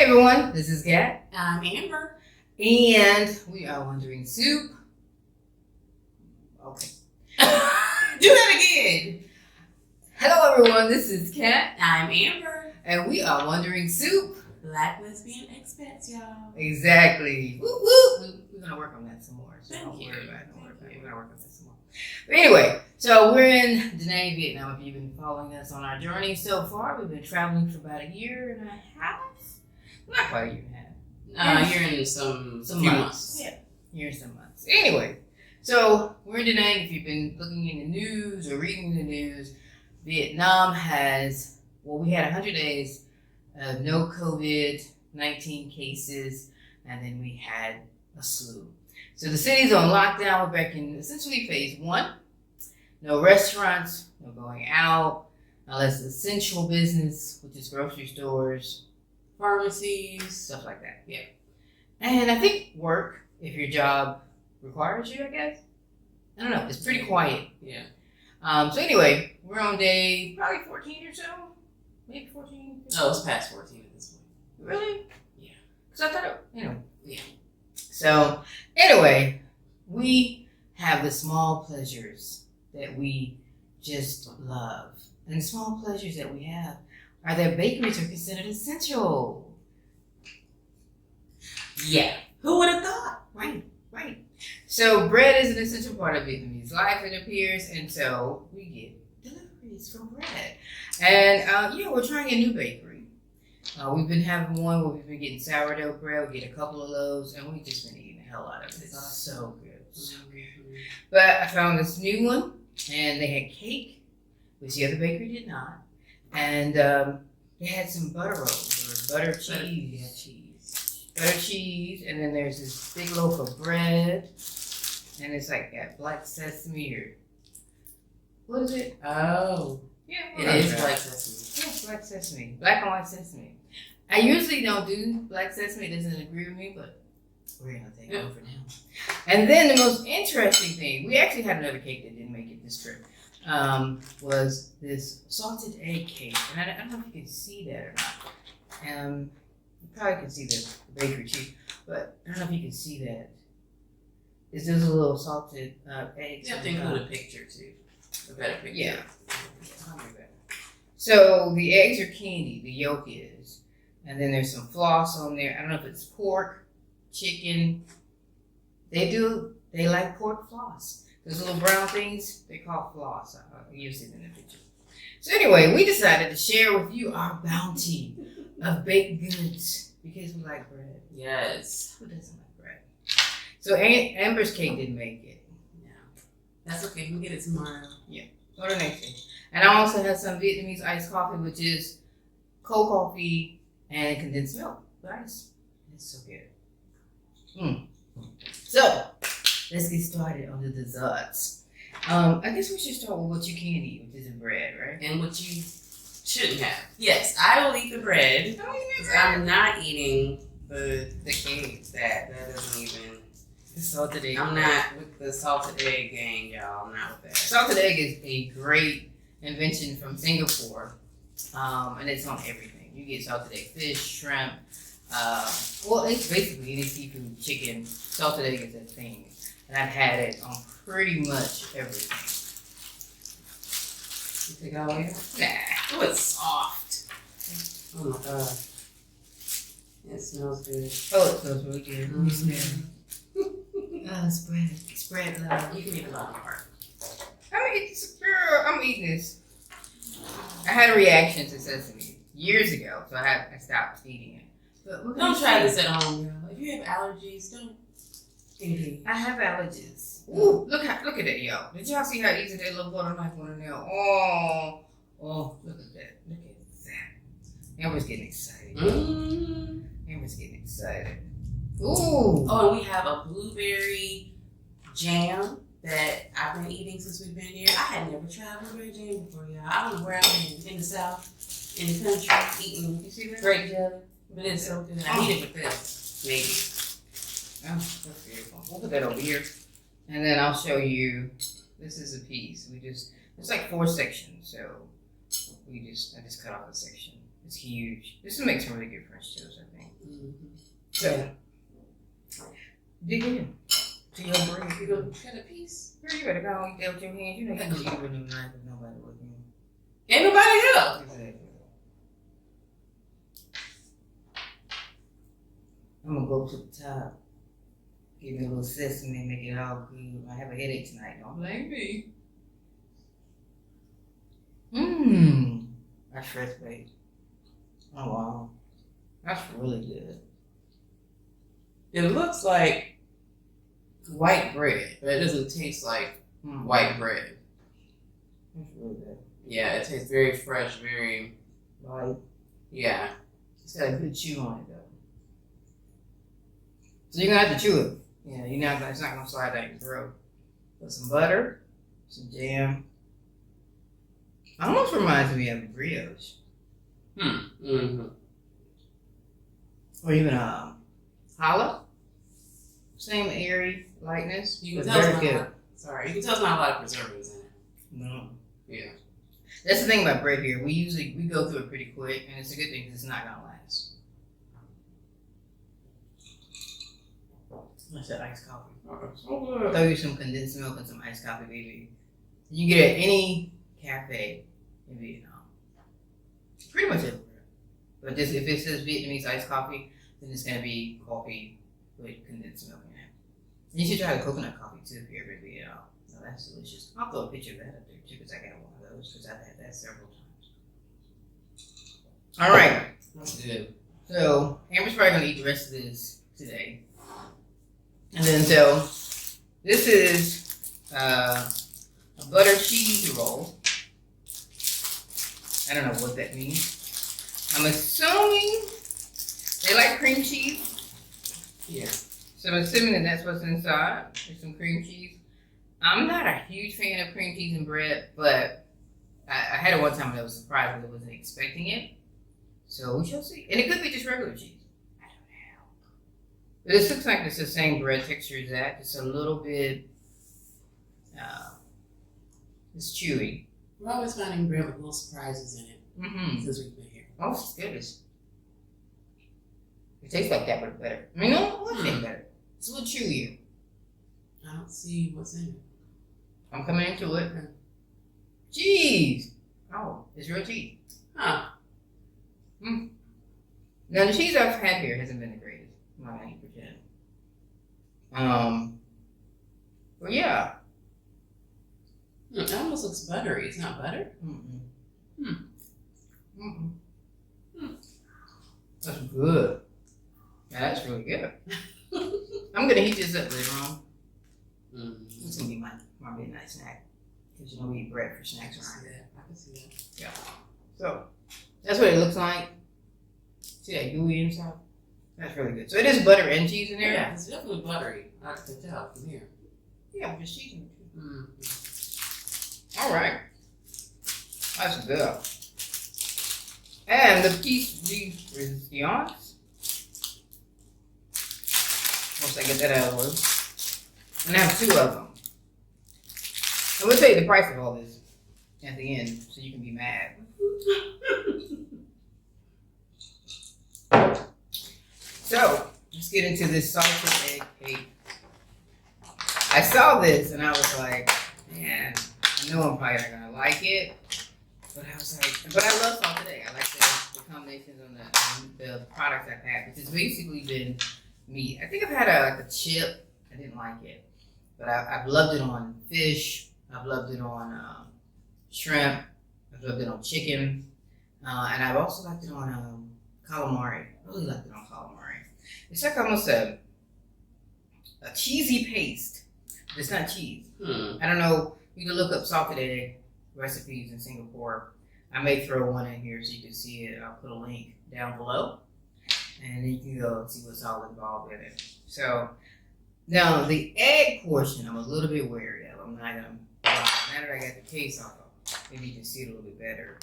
everyone, this is Kat. I'm Amber. And we are Wondering Soup. Okay. Do that again. Hello everyone, this is Kat. I'm Amber. And we are Wondering Soup. Black Lesbian Expats, y'all. Exactly. Woo woo. We're going to work on that some more. So Thank you. Don't worry about it. We're going to work on that some more. But anyway, so we're in Da Nang, Vietnam. If you've been following us on our journey so far, we've been traveling for about a year and a half. Not quite a year and a half. You're in some few months. Yeah, year and some months. Anyway, so we're in Da Nang. If you've been looking in the news or reading the news, Vietnam has, we had 100 days of no COVID-19 cases, and then we had a slew. So the city's on lockdown. We're back in essentially phase 1. No restaurants, no going out, unless essential business, which is grocery stores, pharmacies, stuff like that. Yeah. And I think work, if your job requires you, I guess. I don't know. It's pretty quiet. Yeah. So anyway, we're on day probably 14 or so. Maybe 14. 15. Oh, it's past 14 at this point. Really? Yeah. Because I thought it, Yeah. So anyway, we have the small pleasures that we just love. And the small pleasures that we have are that bakeries are considered essential. Yeah. Who would have thought? Right. So bread is an essential part of Vietnamese life, it appears, and so we get deliveries for bread. And we're trying a new bakery. We've been having one where we've been getting sourdough bread. We get a couple of those, and we've just been eating the hell out of it. It's so good. So good. But I found this new one, and they had cake, which the other bakery did not. And they had some butter rolls or butter cheese. Yeah, cheese. Butter cheese, and then there's this big loaf of bread, and it's like that black sesame or what is it? Oh. Yeah, It is black sesame. Yeah, black sesame. Black and white sesame. I usually don't do black sesame. It doesn't agree with me, but we're going to take it over now. And then the most interesting thing, we actually had another cake that didn't make it this trip, was this salted egg cake. And I don't know if you can see that or not. You probably can see the bakery cheese, but I don't know if you can see that. It's just a little salted eggs. You have to include a picture too. A better picture. Yeah. I'll do that. So the eggs are candy, the yolk is. And then there's some floss on there. I don't know if it's pork, chicken. They like pork floss. Those little brown things, they call floss. You'll see it in the picture. So anyway, we decided to share with you our bounty of baked goods because we like bread. Yes. Who doesn't like bread? So Amber's cake didn't make it. No. That's okay. We can get it tomorrow. Yeah. Go to next thing. And I also have some Vietnamese iced coffee, which is cold coffee and condensed milk with ice. It's so good. So, let's get started on the desserts. I guess we should start with what you can eat, which is bread, right? And what you shouldn't have. Yes, I will eat the bread. I'm not eating the cake. That doesn't even. The salted egg. I'm not with the salted egg gang, y'all. I'm not with that. Salted egg is a great invention from Singapore, and it's on everything. You get salted egg fish, shrimp. It's basically any seafood, chicken. Salted egg is a thing, and I've had it on pretty much everything. You take it all the way out? Nah. Oh, it's soft. Oh my god. It smells good. Oh, it smells really good. Mm-hmm. Smell. Oh, spread love. You can eat a lot more. I'm eating this. I had a reaction to sesame years ago, so I stopped eating it. But Don't try this at home, y'all. If you have allergies, don't eat it. I have allergies. Ooh, look at it, y'all. Did y'all see how easy that little butter knife went in there? Oh, look at that. Look at that. Amber's getting excited. Amber's getting excited. Ooh. Oh, and we have a blueberry jam that I've been eating since we've been here. I had never tried blueberry jam before, y'all. I don't know where I've been in the South, in the country, eating You see that? grape jelly. But it's so good. I need it with this, maybe. Oh, that's beautiful. We'll put that over here. And then I'll show you, this is a piece. It's like 4 sections, so I just cut off a section. It's huge. This will make some really good French toast, I think. So, dig in to your brain. You gonna cut a piece? Girl, you better go and eat that with your hands. You know you can eat with no knife with nobody looking. Ain't nobody else. Exactly. I'm gonna go to the top. Give me a little sesame and make it all good. I have a headache tonight. Don't blame me. Mmm. That's fresh baked. Oh wow. That's really good. It looks like white bread, but it doesn't taste like white bread. That's really good. Yeah, it tastes very fresh, very Light. yeah. It's got a good chew on it though. So you're gonna have to chew it. Yeah, you're not gonna, it's not gonna slide down your throat. Put some butter, some jam. Almost reminds me of brioche. Mm-hmm. Or even challah. Same airy lightness. You can but tell very it's good. not. Sorry, you can tell it's not a lot of preservatives in it. No. Yeah. That's the thing about bread here. We go through it pretty quick, and it's a good thing because it's not gonna last. That's that iced coffee. So good. Throw you some condensed milk and some iced coffee, baby. You can get it at any cafe in Vietnam. Pretty much everywhere. But just if it says Vietnamese iced coffee, then it's gonna be coffee with condensed milk in it. And you should try the coconut coffee too if you're ever in Vietnam. No, that's delicious. I'll throw a picture of that up there too because I got one of those because I've had that several times. All right. That's good. So Amber's probably gonna eat the rest of this today. And then so this is a butter cheese roll. I don't know what that means. I'm assuming they like cream cheese. Yeah. So I'm assuming that that's what's inside. There's some cream cheese. I'm not a huge fan of cream cheese and bread, but I had it one time and I was surprised that I wasn't expecting it. So we shall see. And it could be just regular cheese. I don't know. But this looks like it's the same bread texture as that. Just a little bit, it's chewy. We're always finding bread with little surprises in it since we've been here. Oh, it's good. It tastes like that, but better. I mean, no, it tastes better. It's a little chewier. I don't see what's in it. I'm coming into it. Cheese. Oh, it's real cheese. Huh. Now the cheese I've had here hasn't been the greatest. I'm not gonna pretend. But yeah. It almost looks buttery. It's not butter? That's good. Yeah, that's really good. I'm gonna heat this up later on. It's gonna be my midnight snack. Because you know we eat bread for snacks around here. I can see that. Yeah. So that's what it looks like. See that gooey inside? That's really good. So it is butter and cheese in there. Yeah, it's definitely buttery. I can tell from here. Yeah, just cheese in it. All right. That's good. And the piece de resistance. Once I get that out of the way. And I have two of them. And we'll tell you the price of all this at the end so you can be mad. So, let's get into this salsa egg cake. I saw this and I was like, man, I know I'm probably not gonna like it. But I was like, but I love salsa egg. I like the combinations on the products I've had, which has basically been meat. I think I've had a chip. I didn't like it. But I've loved it on fish. I've loved it on shrimp. I've loved it on chicken. And I've also liked it on calamari. I really liked it on calamari. It's like almost a cheesy paste. But it's not cheese. I don't know. You can look up salted egg recipes in Singapore. I may throw one in here so you can see it. I'll put a link down below. And then you can go and see what's all involved in it. So, now the egg portion, I'm a little bit wary of. I'm not going to lie. Now that I got the case off, maybe you can see it a little bit better.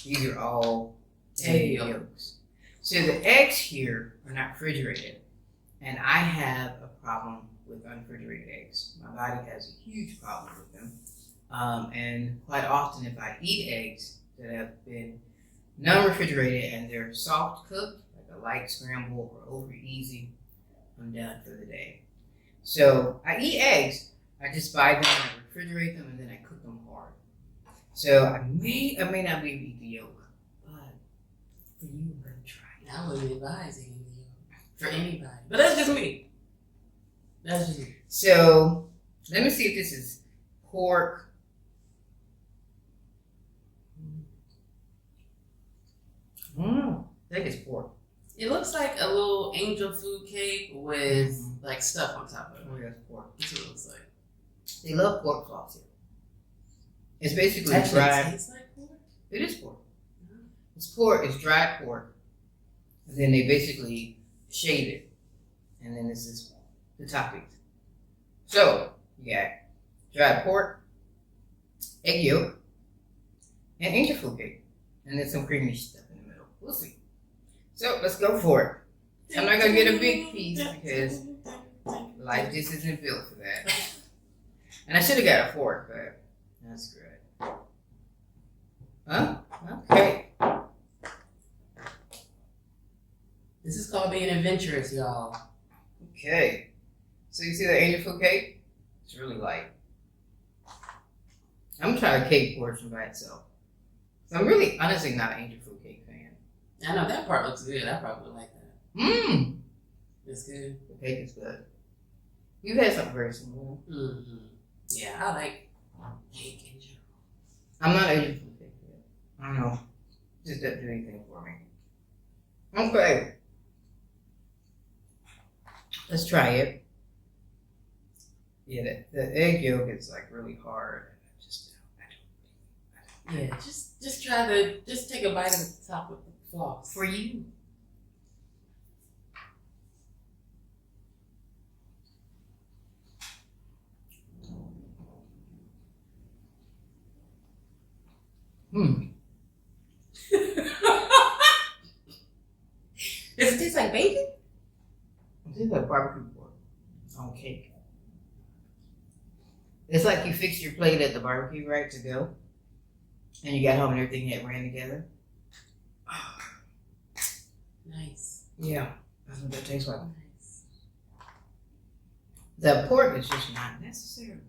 These are all egg yolks. So the eggs here are not refrigerated. And I have a problem with unrefrigerated eggs. My body has a huge problem with them. And quite often if I eat eggs that have been non-refrigerated and they're soft cooked, like a light scramble or over easy, I'm done for the day. So I eat eggs. I just buy them, I refrigerate them, and then I cook them hard. So I may or may not be able to eat the yolk, but for you, I'm gonna try it. I wouldn't advise eating the yolk for anybody, but that's just me. That's just me. So let me see if this is pork. I think it's pork. It looks like a little angel food cake with like stuff on top of it. Oh, yeah, it's pork. That's what it looks like. They love pork floss here. It's basically Actually, dried. it tastes like pork? It is pork. It's pork. It's dried pork. And then they basically shave it. And then this is the toppings. So, you got dried pork, egg yolk, and angel food cake. And then some creamy stuff in the middle. We'll see. So, let's go for it. I'm not going to get a big piece because life just isn't built for that. And I should have got a fork, but that's good. Huh? Okay. This is called being adventurous, y'all. Okay. So you see the angel food cake? It's really light. I'm gonna try a cake portion by itself. So I'm really honestly not an angel food cake fan. I know that part looks good. I probably like that. Mmm. It's good. The cake is good. You've had something very similar. Mm-hmm. Yeah, I like cake in general. I'm not angel food cake yet. I don't know. Just doesn't do anything for me. Okay. Let's try it. Yeah, the egg yolk is like really hard. Yeah, just take a bite of the top of the floss. For you. Does it taste like bacon? This is like barbecue pork on cake. It's like you fixed your plate at the barbecue, right, to go. And you got home and everything had ran together. Nice. Yeah, that's what that tastes like. Nice. The pork is just not necessary.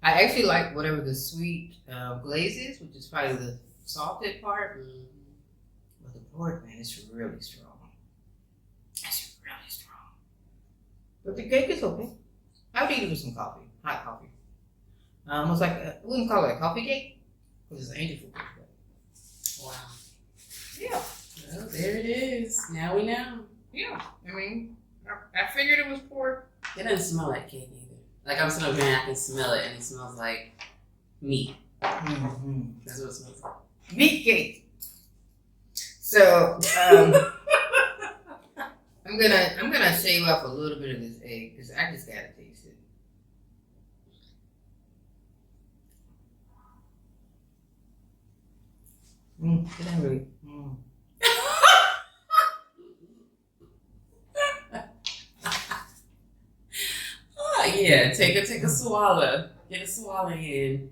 I actually like whatever the sweet glaze is, which is probably the salted part. Mm-hmm. But the pork, man, it's really strong. It's really strong. But the cake is okay. I would eat it with some coffee, hot coffee. It's like, I wouldn't call it a coffee cake, because it's an angel food cake. Wow. Yeah. Well, there it is. Now we know. Yeah. I mean, I figured it was pork. It doesn't smell like cake either. Like I'm sitting over here and I can smell it and it smells like meat. Mm-hmm. That's what it smells like. Meat cake. So, I'm gonna shave off a little bit of this egg because I just gotta taste it. It ain't really. Oh yeah, take a swallow. Get a swallow in.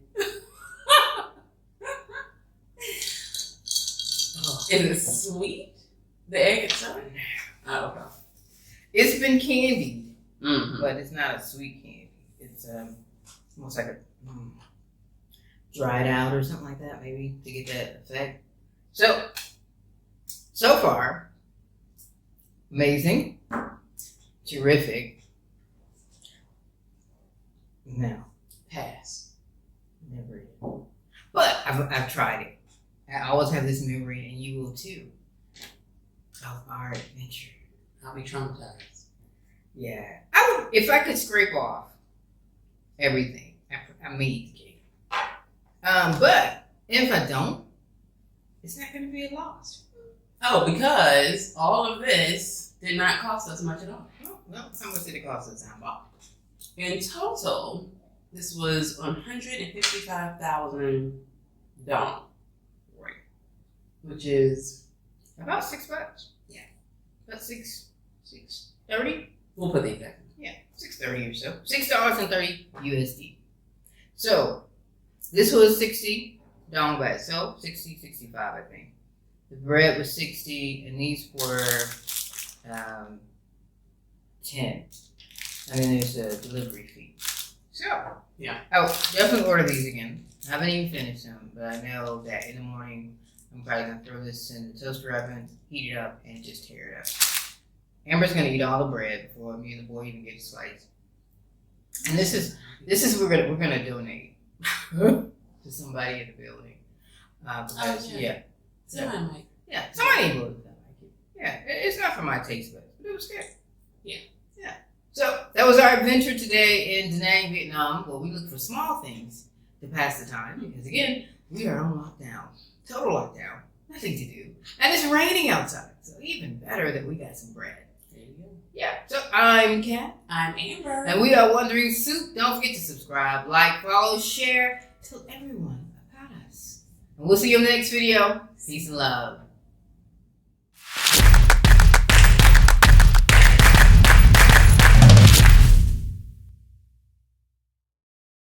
Is it sweet? The egg itself? Oh, okay. It's been candied, Mm-hmm. but it's not a sweet candy. It's almost like a dried out or something like that, maybe to get that effect. So far, amazing, terrific. Now, Pass. never again. But I've tried it. I always have this memory, and you will too, of our adventure. I'll be traumatized. Yeah, I would if I could scrape off everything. I may eat the cake. But if I don't, it's not going to be a loss. Oh, because all of this did not cost us much at all. Well, how much did it cost us, Bob? In total, this was $155,000, Right. which is About $6. Yeah. About $6.30. we'll put the exact. Yeah, $6.30 or so. $6.30 USD. So this was $60 by itself. 60, 65, I think. The bread was 60, and these were 10. And then there's a delivery fee. So, yeah. I will definitely order these again. I haven't even finished them, but I know that in the morning I'm probably gonna throw this in the toaster oven, heat it up, and just tear it up. Amber's gonna eat all the bread before me and the boy even get a slice. And this is we're gonna donate to somebody in the building. Because, yeah. Somebody might. Yeah, somebody will like it. Yeah, it's not for my taste buds, but it was good. Yeah. Yeah. So that was our adventure today in Da Nang, Vietnam. Well, we look for small things to pass the time because, again, we are on lockdown. Total lockdown. Nothing to do. And it's raining outside, so even better that we got some bread. There you go. Yeah. So I'm Kat. I'm Amber. And we are Wondering Soup. Don't forget to subscribe, like, follow, share. Tell everyone about us. And we'll see you in the next video. Peace and love.